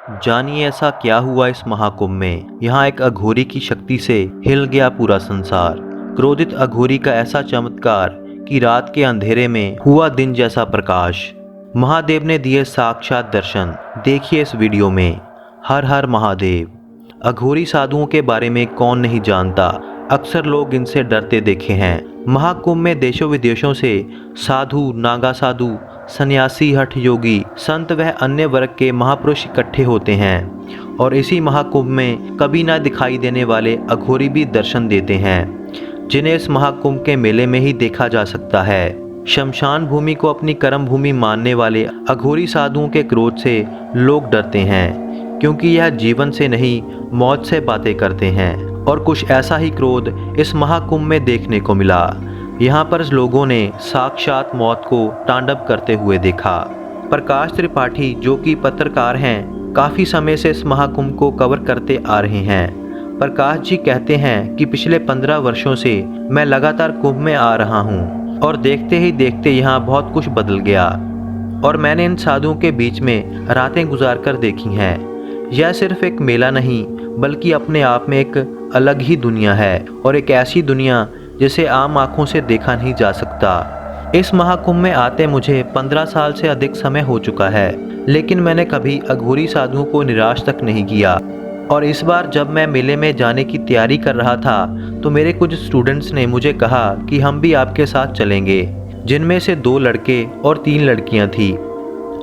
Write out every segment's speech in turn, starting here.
जानिए ऐसा क्या हुआ इस महाकुंभ में। यहाँ एक अघोरी की शक्ति से हिल गया पूरा संसार। क्रोधित अघोरी का ऐसा चमत्कार कि रात के अंधेरे में हुआ दिन जैसा प्रकाश। महादेव ने दिए साक्षात दर्शन। देखिए इस वीडियो में। हर हर महादेव। अघोरी साधुओं के बारे में कौन नहीं जानता। अक्सर लोग इनसे डरते देखे हैं। महाकुंभ में देशों विदेशों से साधु, नागा साधु, सन्यासी, हठ योगी, संत व अन्य वर्ग के महापुरुष इकट्ठे होते हैं और इसी महाकुंभ में कभी ना दिखाई देने वाले अघोरी भी दर्शन देते हैं, जिन्हें इस महाकुंभ के मेले में ही देखा जा सकता है। शमशान भूमि को अपनी कर्म भूमि मानने वाले अघोरी साधुओं के क्रोध से लोग डरते हैं, क्योंकि यह जीवन से नहीं मौत से बातें करते हैं। और कुछ ऐसा ही क्रोध इस महाकुंभ में देखने को मिला। यहाँ पर लोगों ने साक्षात मौत को तांडव करते हुए देखा। प्रकाश त्रिपाठी, जो कि पत्रकार हैं, काफ़ी समय से इस महाकुंभ को कवर करते आ रहे हैं। प्रकाश जी कहते हैं कि पिछले 15 वर्षों से मैं लगातार कुंभ में आ रहा हूँ और देखते ही देखते यहाँ बहुत कुछ बदल गया और मैंने इन साधुओं के बीच में रातें गुजार कर देखी हैं। यह सिर्फ एक मेला नहीं, बल्कि अपने आप में एक अलग ही दुनिया है और एक ऐसी दुनिया जिसे आम आँखों से देखा नहीं जा सकता। इस महाकुंभ में आते मुझे 15 साल से अधिक समय हो चुका है, लेकिन मैंने कभी अघोरी साधुओं को निराश तक नहीं किया। और इस बार जब मैं मेले में जाने की तैयारी कर रहा था तो मेरे कुछ स्टूडेंट्स ने मुझे कहा कि हम भी आपके साथ चलेंगे, जिनमें से 2 लड़के और 3 लड़कियां थीं।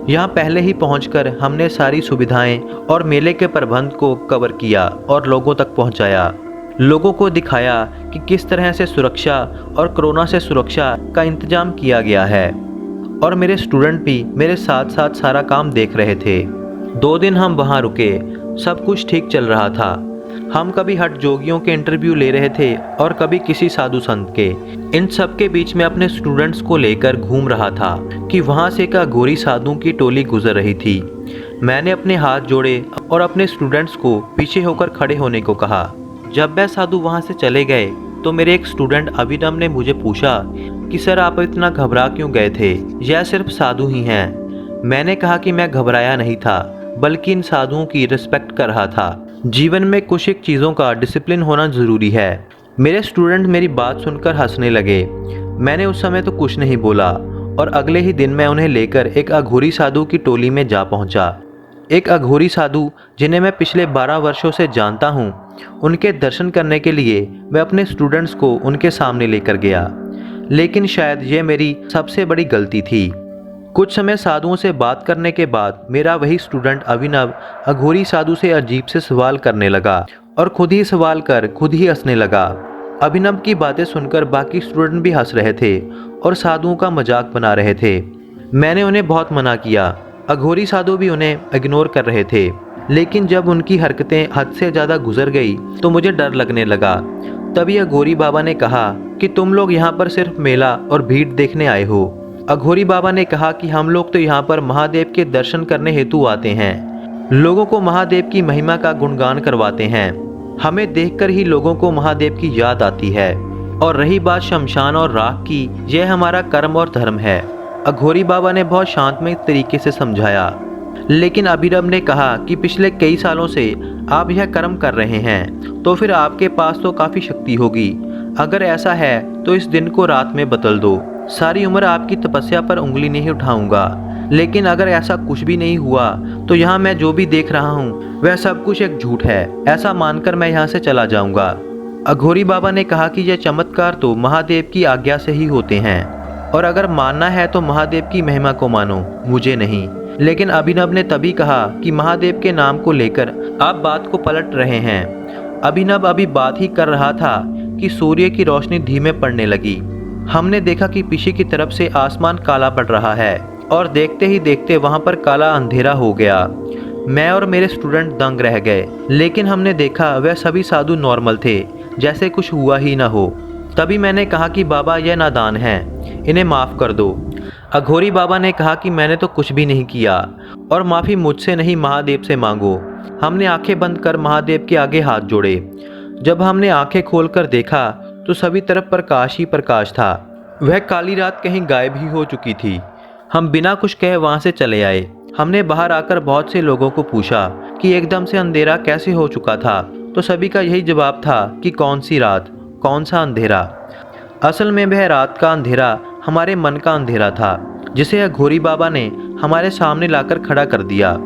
यहाँ पहले ही पहुंचकर हमने सारी सुविधाएं और मेले के प्रबंध को कवर किया और लोगों तक पहुंचाया। लोगों को दिखाया कि किस तरह से सुरक्षा और कोरोना से सुरक्षा का इंतजाम किया गया है, और मेरे स्टूडेंट भी मेरे साथ साथ सारा काम देख रहे थे। 2 दिन हम वहाँ रुके। सब कुछ ठीक चल रहा था। हम कभी हठ जोगियों के इंटरव्यू ले रहे थे और कभी किसी साधु संत के। इन सब के बीच में अपने स्टूडेंट्स को लेकर घूम रहा था कि वहाँ से एक अघोरी साधुओं की टोली गुजर रही थी। मैंने अपने हाथ जोड़े और अपने स्टूडेंट्स को पीछे होकर खड़े होने को कहा। जब वह साधु वहाँ से चले गए तो मेरे एक स्टूडेंट अभिनव ने मुझे पूछा कि सर, आप इतना घबरा क्यों गए थे, यह सिर्फ साधु ही हैं। मैंने कहा कि मैं घबराया नहीं था, बल्कि इन साधुओं की रिस्पेक्ट कर रहा था। जीवन में कुछ एक चीज़ों का डिसिप्लिन होना ज़रूरी है। मेरे स्टूडेंट मेरी बात सुनकर हंसने लगे। मैंने उस समय तो कुछ नहीं बोला और अगले ही दिन मैं उन्हें लेकर एक अघोरी साधु की टोली में जा पहुंचा। एक अघोरी साधु जिन्हें मैं पिछले 12 वर्षों से जानता हूं, उनके दर्शन करने के लिए मैं अपने स्टूडेंट्स को उनके सामने लेकर गया। लेकिन शायद ये मेरी सबसे बड़ी गलती थी। कुछ समय साधुओं से बात करने के बाद मेरा वही स्टूडेंट अभिनव अघोरी साधु से अजीब से सवाल करने लगा और खुद ही सवाल कर खुद ही हंसने लगा। अभिनव की बातें सुनकर बाकी स्टूडेंट भी हंस रहे थे और साधुओं का मजाक बना रहे थे। मैंने उन्हें बहुत मना किया। अघोरी साधु भी उन्हें इग्नोर कर रहे थे, लेकिन जब उनकी हरकतें हद से ज़्यादा गुजर गई तो मुझे डर लगने लगा। तभी अघोरी बाबा ने कहा कि तुम लोग यहाँ पर सिर्फ मेला और भीड़ देखने आए हो। अघोरी बाबा ने कहा कि हम लोग तो यहाँ पर महादेव के दर्शन करने हेतु आते हैं, लोगों को महादेव की महिमा का गुणगान करवाते हैं। हमें देखकर ही लोगों को महादेव की याद आती है। और रही बात शमशान और राख की, यह हमारा कर्म और धर्म है। अघोरी बाबा ने बहुत शांतमय तरीके से समझाया। लेकिन अभिनव ने कहा कि पिछले कई सालों से आप यह कर्म कर रहे हैं, तो फिर आपके पास तो काफ़ी शक्ति होगी। अगर ऐसा है तो इस दिन को रात में बदल दो। सारी उम्र आपकी तपस्या पर उंगली नहीं उठाऊंगा। लेकिन अगर ऐसा कुछ भी नहीं हुआ तो यहाँ मैं जो भी देख रहा हूँ वह सब कुछ एक झूठ है, ऐसा मानकर मैं यहाँ से चला जाऊंगा। अघोरी बाबा ने कहा कि यह चमत्कार तो महादेव की आज्ञा से ही होते हैं, और अगर मानना है तो महादेव की महिमा को मानो, मुझे नहीं। लेकिन अभिनव ने तभी कहा कि महादेव के नाम को लेकर आप बात को पलट रहे हैं। अभिनव अभी बात ही कर रहा था कि सूर्य की रोशनी धीमे पड़ने लगी। हमने देखा कि पीछे की तरफ से आसमान काला पड़ रहा है और देखते ही देखते वहां पर काला अंधेरा हो गया। मैं और मेरे स्टूडेंट दंग रह गए। लेकिन हमने देखा वह सभी साधु नॉर्मल थे, जैसे कुछ हुआ ही ना हो। तभी मैंने कहा कि बाबा, यह नादान हैं, इन्हें माफ़ कर दो। अघोरी बाबा ने कहा कि मैंने तो कुछ भी नहीं किया और माफ़ी मुझसे नहीं, महादेव से मांगो। हमने आंखें बंद कर महादेव के आगे हाथ जोड़े। जब हमने आंखें खोलकर देखा तो सभी तरफ प्रकाश ही प्रकाश था। वह काली रात कहीं गायब ही हो चुकी थी। हम बिना कुछ कहे वहाँ से चले आए। हमने बाहर आकर बहुत से लोगों को पूछा कि एकदम से अंधेरा कैसे हो चुका था, तो सभी का यही जवाब था कि कौन सी रात, कौन सा अंधेरा। असल में वह रात का अंधेरा हमारे मन का अंधेरा था, जिसे अघोरी बाबा ने हमारे सामने लाकर खड़ा कर दिया।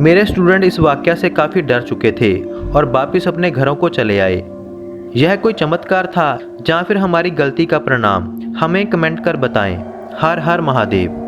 मेरे स्टूडेंट इस वाकया से काफ़ी डर चुके थे और वापिस अपने घरों को चले आए। यह कोई चमत्कार था या फिर हमारी गलती का परिणाम, हमें कमेंट कर बताएं। हर हर महादेव।